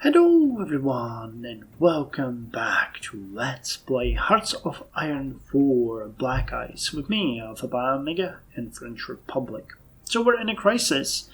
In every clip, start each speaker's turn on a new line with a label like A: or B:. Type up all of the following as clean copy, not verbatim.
A: Hello everyone and welcome back to Let's Play Hearts of Iron 4 Black Ice with me, Alpha Pi Omega and French Republic. So we're in a crisis.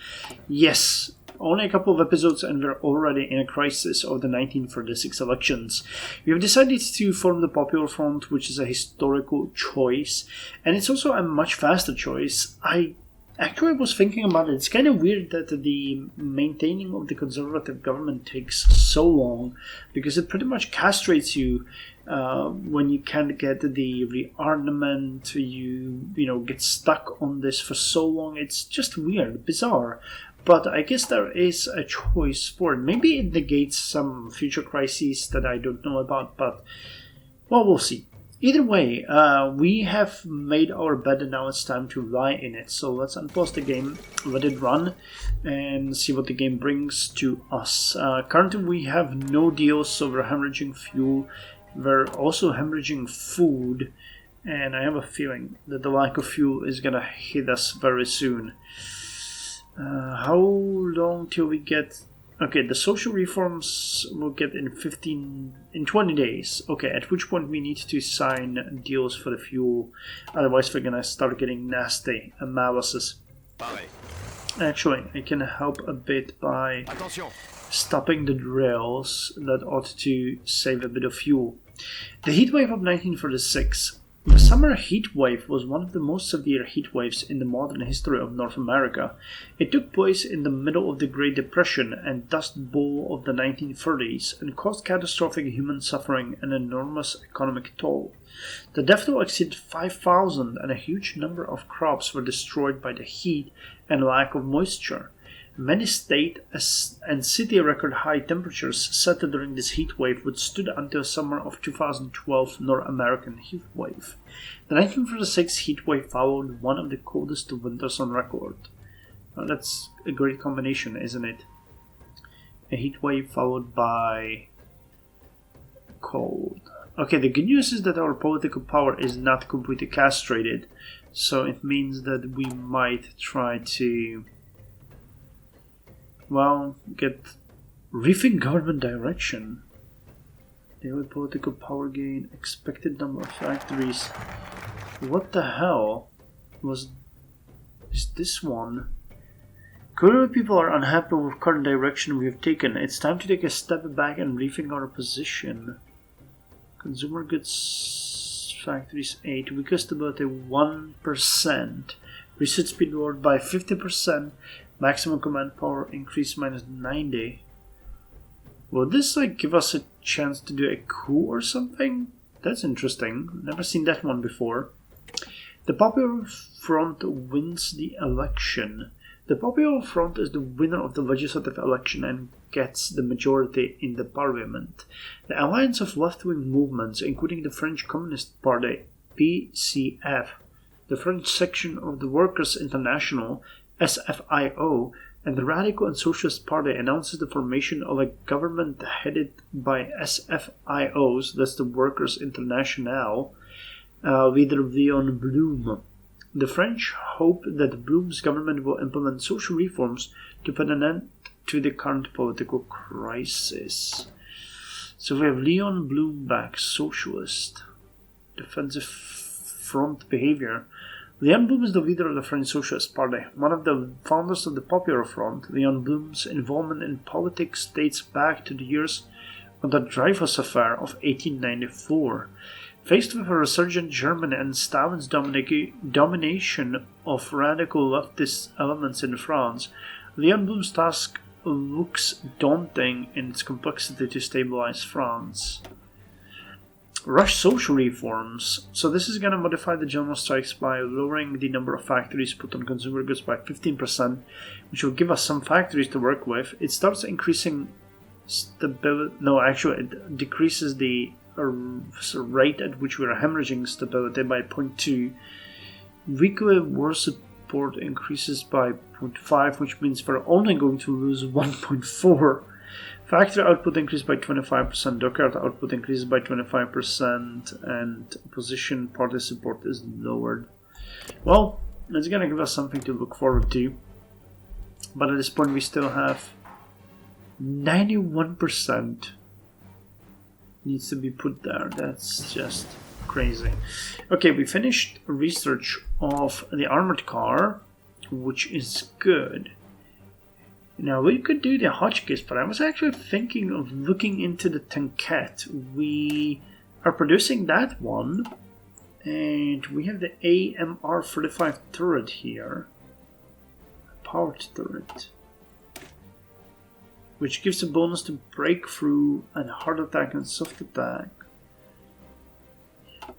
A: Yes, only a couple of episodes and we're already in a crisis of the 1936 elections. We have decided to form the Popular Front, which is a historical choice, and it's also a much faster choice. I was thinking about it. It's kind of weird that the maintaining of the conservative government takes so long, because it pretty much castrates you when you can't get the rearmament. You get stuck on this for so long. It's just weird, bizarre. But I guess there is a choice for it. Maybe it negates some future crises that I don't know about, but well, we'll see. Either way, we have made our bed and now it's time to lie in it. So let's unpause the game, let it run, and see what the game brings to us. Currently we have no deals, so we're hemorrhaging fuel. We're also hemorrhaging food, and I have a feeling that the lack of fuel is gonna hit us very soon. How long till we get... Okay, the social reforms will get in 20 days. Okay, at which point we need to sign deals for the fuel. Otherwise we're gonna start getting nasty analysis. Actually, I can help a bit by stopping the drills. That ought to save a bit of fuel. The heatwave of 1946. The summer heat wave was one of the most severe heat waves in the modern history of North America. It took place in the middle of the Great Depression and Dust Bowl of the 1930s and caused catastrophic human suffering and enormous economic toll. The death toll exceeded 5,000 and a huge number of crops were destroyed by the heat and lack of moisture. Many state and city record high temperatures set during this heat wave, which stood until summer of 2012 North American heat wave. The 1946 heat wave followed one of the coldest winters on record. Well, that's a great combination, isn't it? A heat wave followed by cold. Okay, the good news is that our political power is not completely castrated, so it means that we might try to... get rethink government direction. Daily political power gain, expected number of factories. What the hell is this one? Clearly people are unhappy with current direction we have taken. It's time to take a step back and rethink our position. Consumer goods factories 8, weaker stability 1%. Research speed lowered by 50%. Maximum command power increase minus 90. Will this give us a chance to do a coup or something? That's interesting. Never seen that one before. The Popular Front wins the election. The Popular Front is the winner of the legislative election and gets the majority in the parliament. The alliance of left-wing movements, including the French Communist Party, PCF, the French section of the Workers' International, SFIO, and the Radical and Socialist Party announces the formation of a government headed by SFIOs, that's the Workers' International, leader Léon Blum. The French hope that Blum's government will implement social reforms to put an end to the current political crisis. So we have Léon Blum back, socialist, defensive front behavior. Léon Blum is the leader of the French Socialist Party. One of the founders of the Popular Front, Léon Blum's involvement in politics dates back to the years of the Dreyfus Affair of 1894. Faced with a resurgent Germany and Stalin's domination of radical leftist elements in France, Léon Blum's task looks daunting in its complexity to stabilize France. Rush social reforms. So this is going to modify the general strikes by lowering the number of factories put on consumer goods by 15%, which will give us some factories to work with. It starts increasing stability. No, actually, it decreases the rate at which we are hemorrhaging stability by 0.2. Weekly war support increases by 0.5, which means we're only going to lose 1.4. Factory output increased by 25%, dockyard output increases by 25%, and opposition party support is lowered. Well, it's gonna give us something to look forward to, but at this point we still have 91% needs to be put there. That's just crazy. Okay, we finished research of the armored car, which is good. Now we could do the Hotchkiss, but I was actually thinking of looking into the Tankette. We are producing that one, and we have the AMR-45 turret here, a powered turret, which gives a bonus to breakthrough and hard attack and soft attack.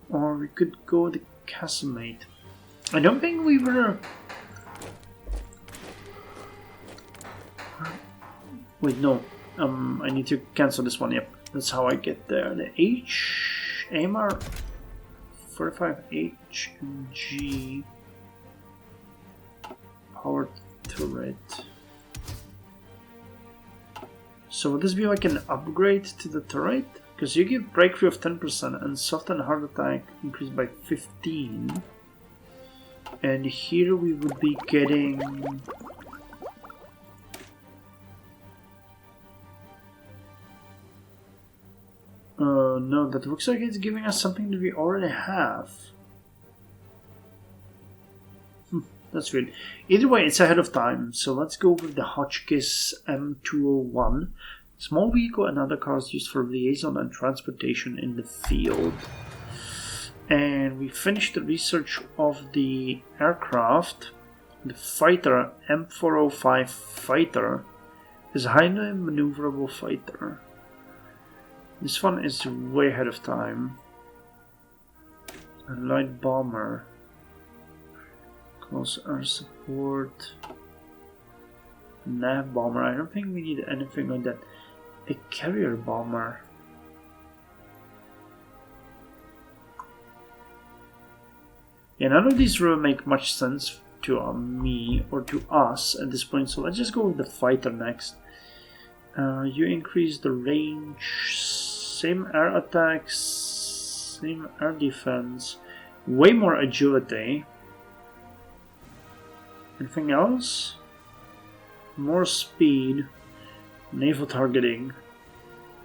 A: Or we could go the Casimate. I don't think we were... Wait, no. I need to cancel this one. Yep, that's how I get there. The AMR 45H and G powered turret. So would this be like an upgrade to the turret? Because you give breakthrough of 10% and soft and hard attack increased by 15. And here we would be getting... no, that looks like it's giving us something that we already have. That's weird. Either way, it's ahead of time, so let's go with the Hotchkiss M201. Small vehicle and other cars used for liaison and transportation in the field. And we finished the research of the aircraft. The fighter M405 fighter is a highly maneuverable fighter. This one is way ahead of time. A light bomber. Close air support. Nav bomber. I don't think we need anything like that. A carrier bomber. Yeah, none of these really make much sense to me or to us at this point, so let's just go with the fighter next. You increase the range, same air attacks, same air defense, way more agility. Anything else? More speed, naval targeting,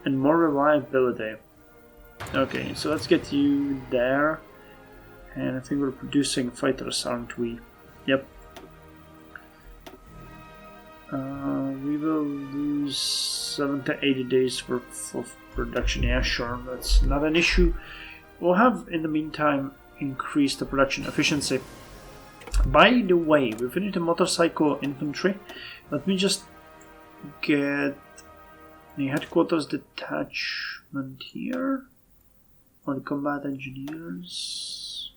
A: and more reliability. Okay, so let's get you there. And I think we're producing fighters, aren't we? Yep. We will lose 7 to 80 days worth of production. Yeah, sure, that's not an issue. We'll have, in the meantime, increased the production efficiency. By the way, we finished the motorcycle infantry. Let me just get the headquarters detachment here. Or the combat engineers.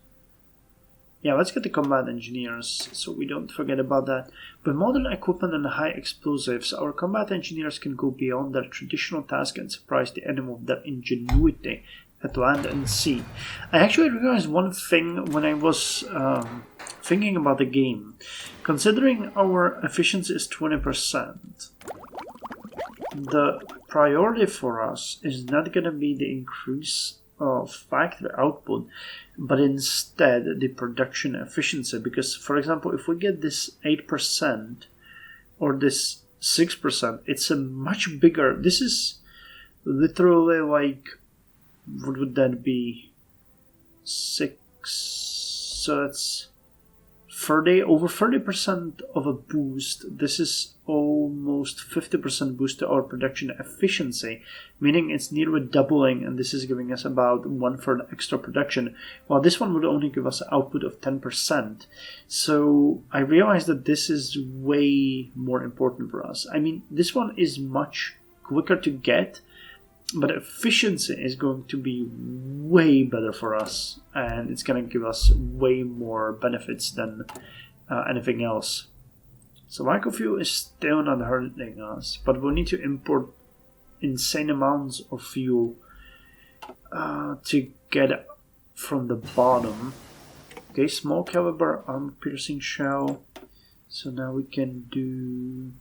A: Yeah, let's get the combat engineers so we don't forget about that. With modern equipment and high explosives, our combat engineers can go beyond their traditional task and surprise the enemy with their ingenuity at land and sea. I actually realized one thing when I was thinking about the game. Considering our efficiency is 20%, the priority for us is not going to be the increase of factory output, but instead the production efficiency. Because, for example, if we get this 8% or this 6%, it's a much bigger. This is literally like, what would that be? 6. So that's 30, over 30% of a boost. This is almost 50% boost to our production efficiency, meaning it's nearly doubling, and this is giving us about 1/3 extra production, while this one would only give us an output of 10%. So I realized that this is way more important for us. I mean, this one is much quicker to get, but efficiency is going to be way better for us, and it's going to give us way more benefits than anything else. So lack of fuel is still not hurting us, but we'll need to import insane amounts of fuel to get it from the bottom. Okay, small caliber armor-piercing shell. So now we can do...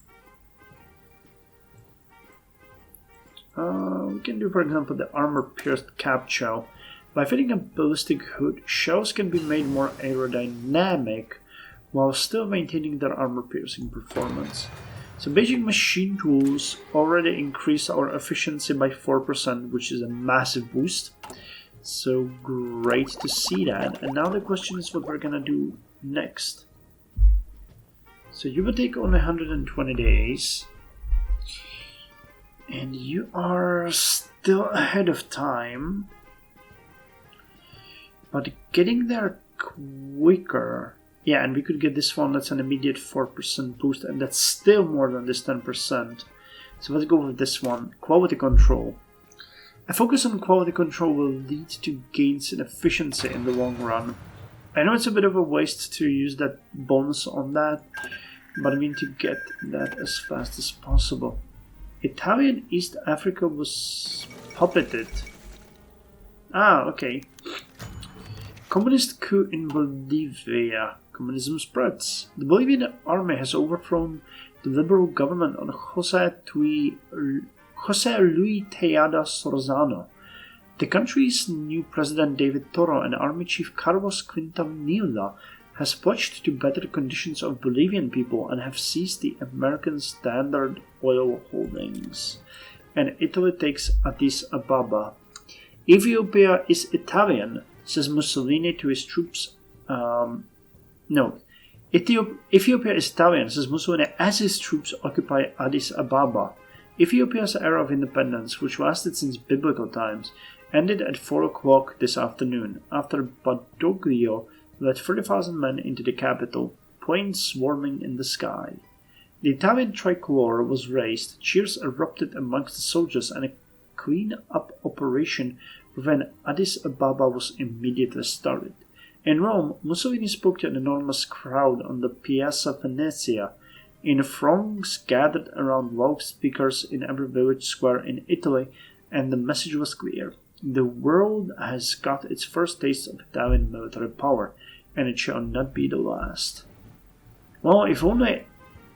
A: for example, the armor-pierced cap shell. By fitting a ballistic hood, shells can be made more aerodynamic while still maintaining their armor-piercing performance. So basic machine tools already increased our efficiency by 4%, which is a massive boost. So great to see that. And now the question is what we're gonna do next. So you will take only 120 days. And you are still ahead of time. But getting there quicker. Yeah, and we could get this one, that's an immediate 4% boost, and that's still more than this 10%. So let's go with this one. Quality control. A focus on quality control will lead to gains in efficiency in the long run. I know it's a bit of a waste to use that bonus on that, but I mean to get that as fast as possible. Italian East Africa was puppeted. Ah, okay. Communist coup in Bolivia. Communism spreads. The Bolivian army has overthrown the liberal government on Jose Luis Tejada Sorzano. The country's new president David Toro and army chief Carlos Quintanilla has pledged to better conditions of Bolivian people and have seized the American Standard Oil holdings. And Italy takes Addis Ababa. Ethiopia is Italian, says Mussolini to his troops. Ethiopia is Italian, says Mussolini, as his troops occupy Addis Ababa. Ethiopia's era of independence, which lasted since biblical times, ended at 4 o'clock this afternoon, after Badoglio led 30,000 men into the capital, planes swarming in the sky. The Italian tricolor was raised, cheers erupted amongst the soldiers, and a clean-up operation within Addis Ababa was immediately started. In Rome, Mussolini spoke to an enormous crowd on the Piazza Venezia. In throngs gathered around loudspeakers in every village square in Italy, and the message was clear. The world has got its first taste of Italian military power, and it shall not be the last. Well, if only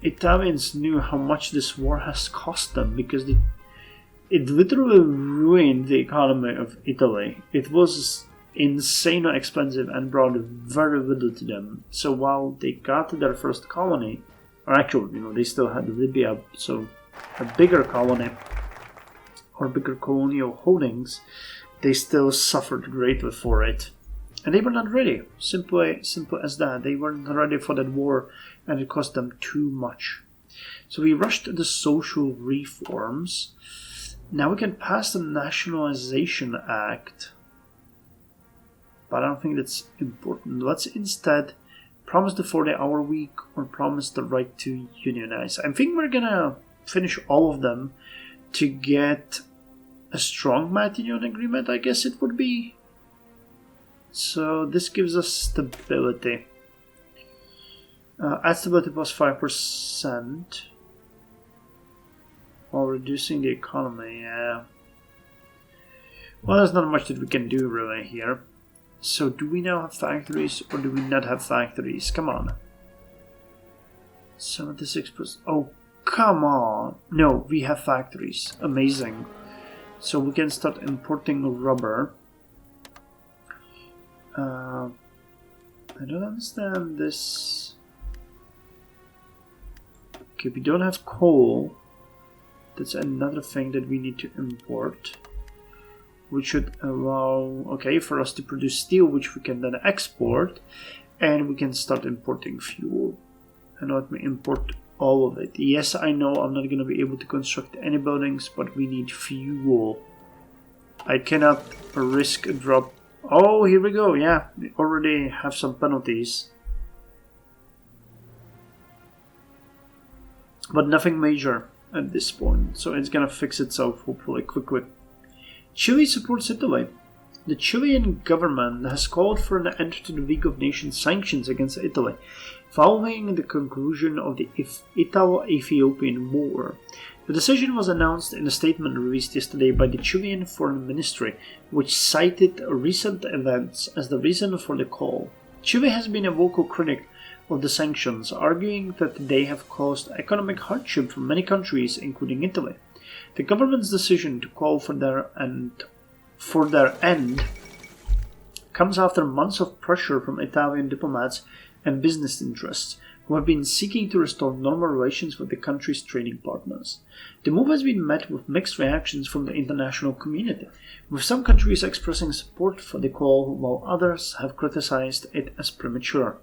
A: Italians knew how much this war has cost them, because it literally ruined the economy of Italy. It was insanely expensive and brought very little to them. So while they got their first colony, or actually, they still had Libya, so a bigger colony or bigger colonial holdings, they still suffered greatly for it. And they were not ready. Simple as that. They weren't ready for that war, and it cost them too much. So we rushed the social reforms. Now we can pass the Nationalization Act, but I don't think that's important. Let's instead promise the 40-hour week or promise the right to unionize. I think we're gonna finish all of them to get a strong Matignon agreement, I guess it would be. So this gives us stability. Add stability plus 5%. While reducing the economy, yeah. Well, there's not much that we can do really here. So do we now have factories or do we not have factories? Come on. 76%. Oh, come on. No, we have factories. Amazing. So we can start importing rubber. I don't understand this. Okay, we don't have coal. That's another thing that we need to import. Which should allow, okay, for us to produce steel, which we can then export. And we can start importing fuel. And let me import all of it. Yes, I know I'm not going to be able to construct any buildings, but we need fuel. I cannot risk a drop. Oh, here we go. Yeah, we already have some penalties. But nothing major at this point. So it's going to fix itself hopefully quickly. Chile supports Italy. The Chilean government has called for an end to the League of Nations sanctions against Italy, following the conclusion of the Italo-Ethiopian War. The decision was announced in a statement released yesterday by the Chilean Foreign Ministry, which cited recent events as the reason for the call. Chile has been a vocal critic of the sanctions, arguing that they have caused economic hardship for many countries, including Italy. The government's decision to call for their end comes after months of pressure from Italian diplomats and business interests, who have been seeking to restore normal relations with the country's trading partners. The move has been met with mixed reactions from the international community, with some countries expressing support for the call while others have criticized it as premature.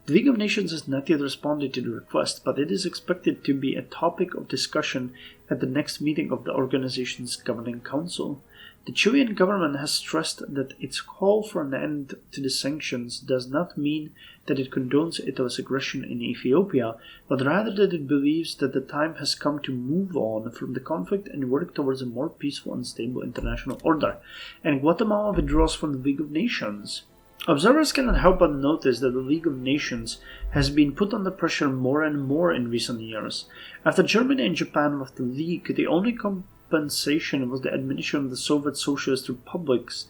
A: The League of Nations has not yet responded to the request, but it is expected to be a topic of discussion at the next meeting of the organization's governing council. The Chilean government has stressed that its call for an end to the sanctions does not mean that it condones Italy's aggression in Ethiopia, but rather that it believes that the time has come to move on from the conflict and work towards a more peaceful and stable international order. And Guatemala withdraws from the League of Nations. Observers cannot help but notice that the League of Nations has been put under pressure more and more in recent years. After Germany and Japan left the League, the only compensation was the admission of the Soviet Socialist Republics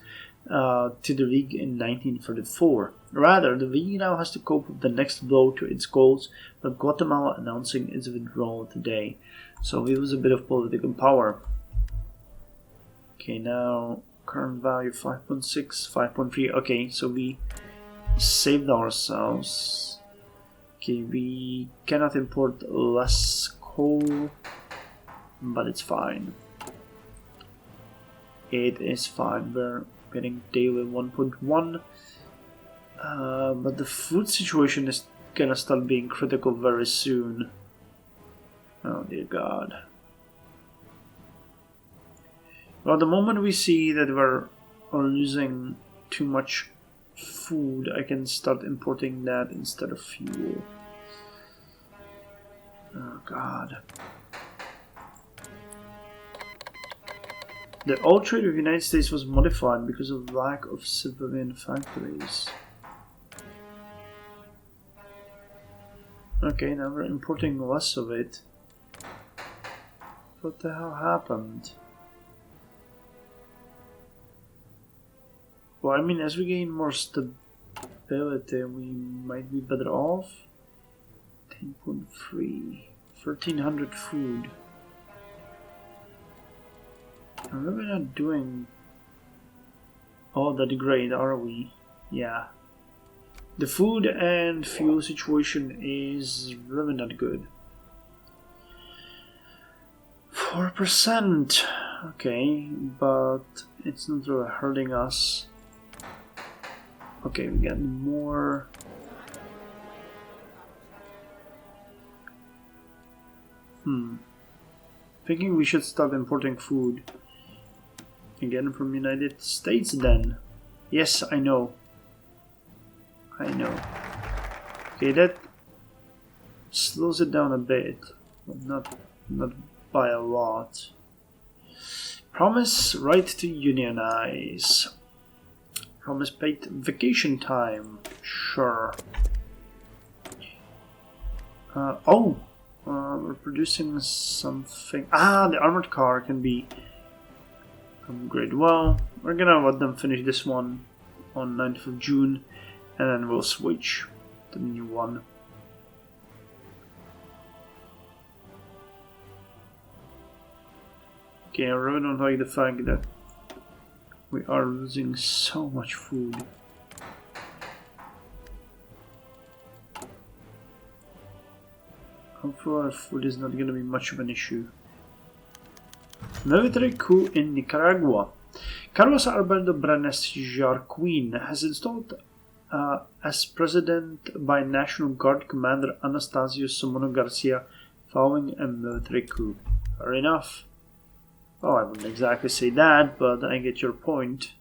A: to the League in 1934. Rather, the League now has to cope with the next blow to its goals, with Guatemala announcing its withdrawal today. So we lose a bit of political power. Okay, now current value 5.6, 5.3. Okay, so we saved ourselves. Okay, we cannot import less coal, but it's fine. It is fine. We're getting daily 1.1. But the food situation is gonna start being critical very soon. Oh dear God. Well, the moment we see that we're losing too much food, I can start importing that instead of fuel. Oh God. The oil trade with the United States was modified because of lack of civilian factories. Okay, now we're importing less of it. What the hell happened? Well, I mean, as we gain more stability, we might be better off. 10.3. 1300 food. I'm really not doing all that great, are we? Yeah. The food and fuel situation is really not good. 4%. Okay, but it's not really hurting us. Okay, we got more. Thinking we should start importing food again from United States then. Yes, I know. Okay, that slows it down a bit, but not by a lot. Promise right to unionize. Promise paid vacation time. Sure. We're producing something. The armored car can be upgraded. Well, we're gonna let them finish this one on 9th of June, and then we'll switch to the new one. Okay, I really don't like the fact that we are losing so much food. Hopefully our food is not going to be much of an issue. Military coup in Nicaragua. Carlos Alberto Brenes Jarquin has installed as president by National Guard Commander Anastasio Somono Garcia following a military coup. Fair enough. Well, I wouldn't exactly say that, but I get your point.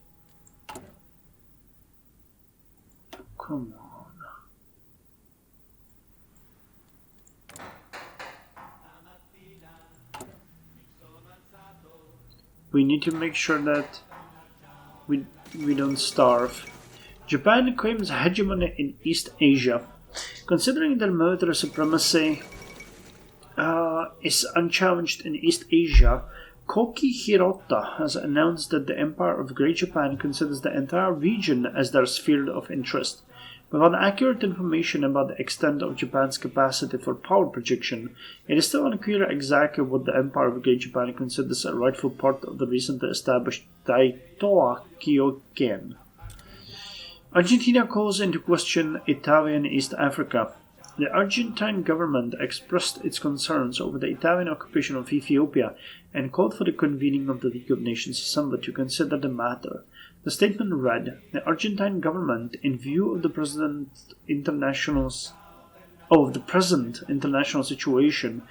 A: Come on. We need to make sure that we don't starve. Japan claims hegemony in East Asia. Considering their military supremacy is unchallenged in East Asia, Koki Hirota has announced that the Empire of Great Japan considers the entire region as their sphere of interest. Without accurate information about the extent of Japan's capacity for power projection, it is still unclear exactly what the Empire of Great Japan considers a rightful part of the recently established Daitoa Kyoken. Argentina calls into question Italian East Africa. The Argentine government expressed its concerns over the Italian occupation of Ethiopia and called for the convening of the League of Nations Assembly to consider the matter. The statement read, "The Argentine government, in view of the present international situation,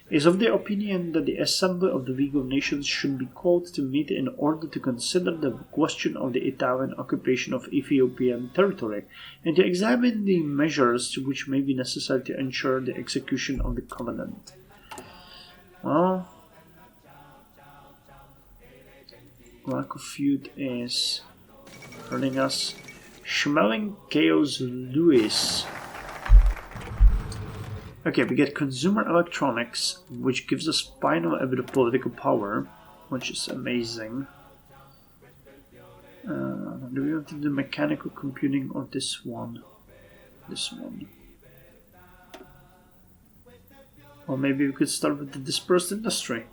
A: is of the opinion that the Assembly of the League of Nations should be called to meet in order to consider the question of the Italian occupation of Ethiopian territory and to examine the measures which may be necessary to ensure the execution of the covenant." Well, lack of food is hurting us. Schmeling Chaos Lewis. Okay, we get consumer electronics, which gives us finally a bit of political power, which is amazing. Do we want to do mechanical computing or this one? This one. Or maybe we could start with the dispersed industry.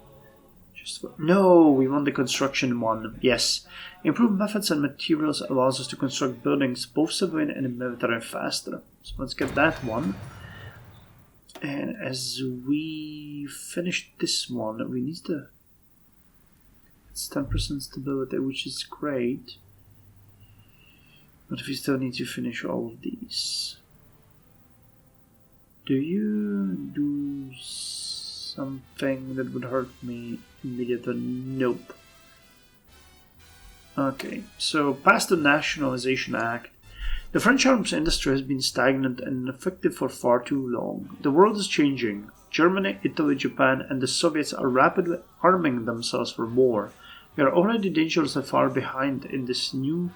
A: No, we want the construction one. Yes. Improved methods and materials allows us to construct buildings, both civilian and military, faster. So let's get that one. And as we finish this one, we need the... It's 10% stability, which is great. But we still need to finish all of these. Do you do something that would hurt me immediately? Nope. Okay, so past the Nationalization Act, the French arms industry has been stagnant and ineffective for far too long. The world is changing. Germany, Italy, Japan, and the Soviets are rapidly arming themselves for war. We are already dangerously far behind in this newly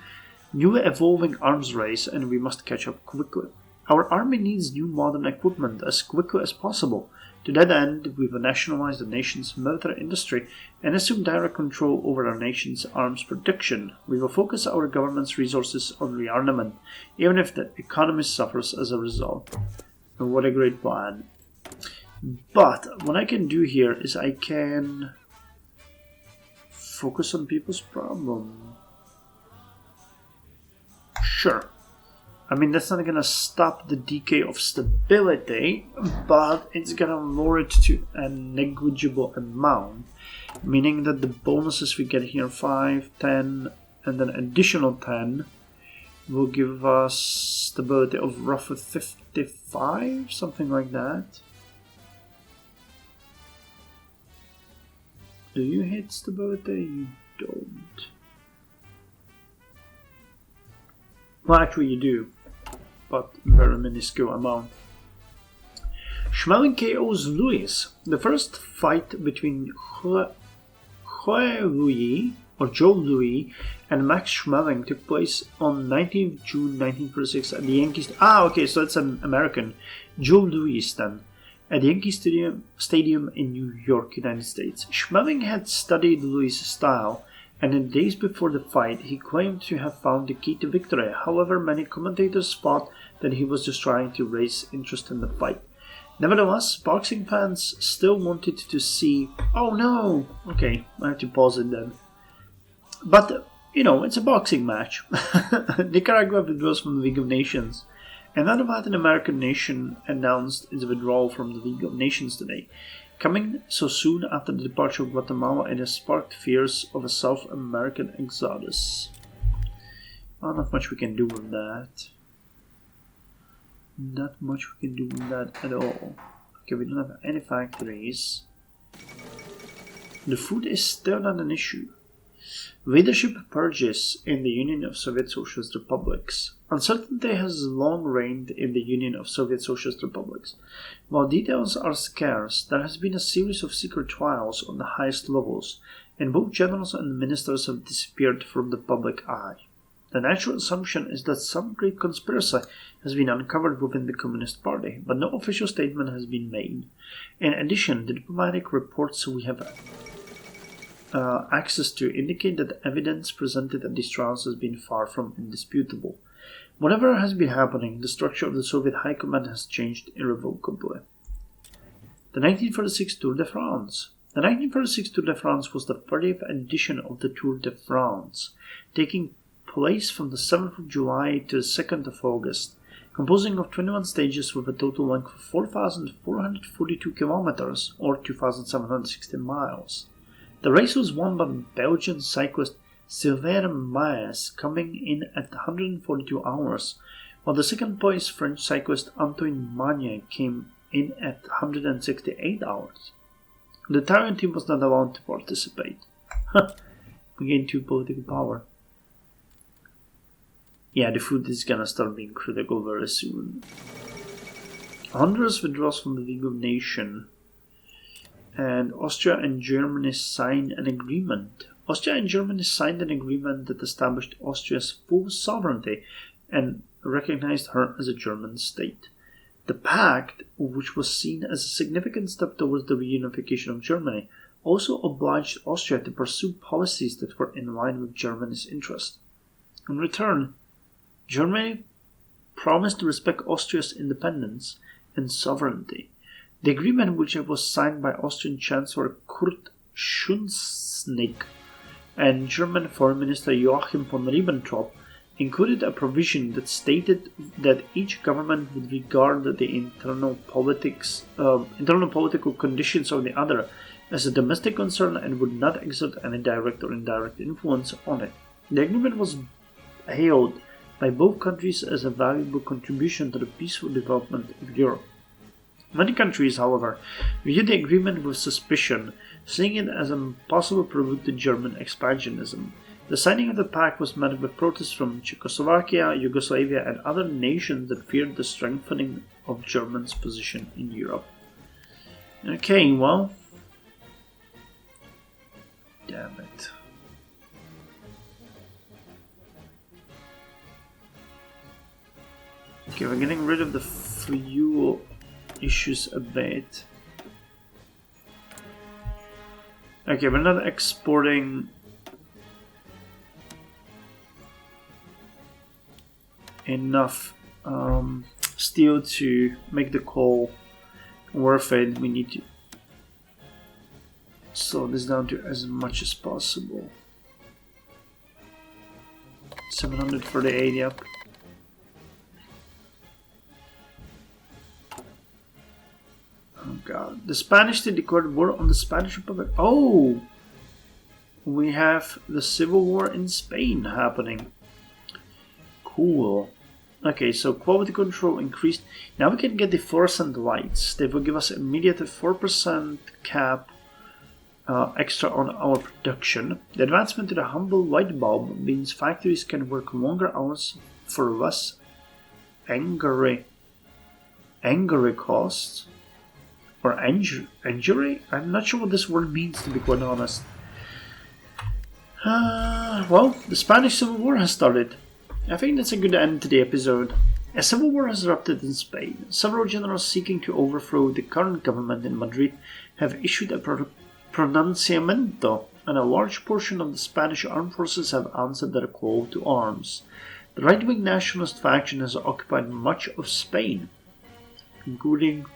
A: evolving arms race, and we must catch up quickly. Our army needs new modern equipment as quickly as possible. To that end, we will nationalize the nation's military industry and assume direct control over our nation's arms production. We will focus our government's resources on rearmament, even if the economy suffers as a result. And what a great plan. But what I can do here is I can focus on people's problem. Sure. I mean, that's not gonna stop the decay of stability, but it's gonna lower it to a negligible amount, meaning that the bonuses we get here, 5, 10, and then additional 10, will give us stability of roughly 55, something like that. Do you hit stability? You don't. Well, actually you do, but very minuscule amount. Schmeling KOs Louis. The first fight between Joe Louis and Max Schmeling took place on 19th June 1946 at the Yankee okay, so it's an American. Joe Louis then. At the Yankee Stadium in New York, United States. Schmeling had studied Louis' style, and in the days before the fight, he claimed to have found the key to victory. However, many commentators thought that he was just trying to raise interest in the fight. Nevertheless, boxing fans still wanted to see... Oh no! Okay, I have to pause it then. But, you know, it's a boxing match. Nicaragua withdraws from the League of Nations. Another Latin American nation announced its withdrawal from the League of Nations today. Coming so soon after the departure of Guatemala, it has sparked fears of a South American exodus. Well, not much we can do with that. Not much we can do with that at all. Okay, we don't have any factories. The food is still not an issue. Leadership purges in the Union of Soviet Socialist Republics. Uncertainty has long reigned in the Union of Soviet Socialist Republics. While details are scarce, there has been a series of secret trials on the highest levels, and both generals and ministers have disappeared from the public eye. The natural assumption is that some great conspiracy has been uncovered within the Communist Party, but no official statement has been made. In addition, the diplomatic reports we have access to indicate that the evidence presented at these trials has been far from indisputable. Whatever has been happening, the structure of the Soviet High Command has changed irrevocably. The 1946 Tour de France. The 1946 Tour de France was the 30th edition of the Tour de France, taking place from the 7th of July to the 2nd of August. composing of 21 stages with a total length of 4,442 kilometers or 2,760 miles. The race was won by Belgian cyclist Sylvain Maes, coming in at 142 hours, while the second place French cyclist Antoine Magne came in at 168 hours. The Italian team was not allowed to participate. We gained 2 political power. Yeah, the food is gonna start being critical very soon. Honduras withdraws from the League of Nations, and Austria and Germany signed an agreement. Austria and Germany signed an agreement that established Austria's full sovereignty and recognized her as a German state. The pact, which was seen as a significant step towards the reunification of Germany, also obliged Austria to pursue policies that were in line with Germany's interests. In return, Germany promised to respect Austria's independence and sovereignty. The agreement, which was signed by Austrian Chancellor Kurt Schuschnigg and German Foreign Minister Joachim von Ribbentrop, included a provision that stated that each government would regard the internal political conditions of the other as a domestic concern and would not exert any direct or indirect influence on it. The agreement was hailed by both countries as a valuable contribution to the peaceful development of Europe. Many countries, however, viewed the agreement with suspicion, seeing it as a possible prelude to German expansionism. The signing of the pact was met with protests from Czechoslovakia, Yugoslavia, and other nations that feared the strengthening of Germany's position in Europe. Okay, well... Damn it. Okay, we're getting rid of the fuel issues a bit. Okay, we're not exporting enough steel to make the coal worth it. We need to slow this down to as much as possible. 738, yep. Oh god. The Spanish declared war on the Spanish Republic. Oh! We have the civil war in Spain happening. Cool. Okay, so quality control increased. Now we can get the fluorescent lights. They will give us immediate 4% cap extra on our production. The advancement to the humble light bulb means factories can work longer hours for less angry costs. Or injury? I'm not sure what this word means, to be quite honest. Well, the Spanish Civil War has started. I think that's a good end to the episode. A civil war has erupted in Spain. Several generals seeking to overthrow the current government in Madrid have issued a pronunciamiento, and a large portion of the Spanish armed forces have answered their call to arms. The right-wing nationalist faction has occupied much of Spain, including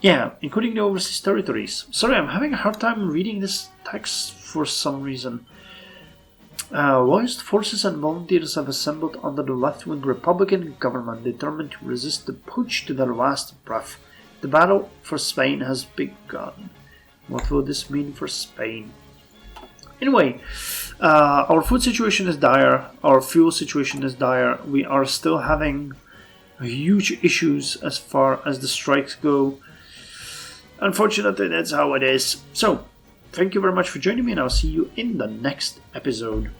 A: the overseas territories. Sorry, I'm having a hard time reading this text for some reason. Loyalist forces and volunteers have assembled under the left-wing Republican government, determined to resist the putsch to their last breath. The battle for Spain has begun. What will this mean for Spain? Anyway, our food situation is dire. Our fuel situation is dire. We are still having huge issues as far as the strikes go. Unfortunately, that's how it is. So, thank you very much for joining me, and I'll see you in the next episode.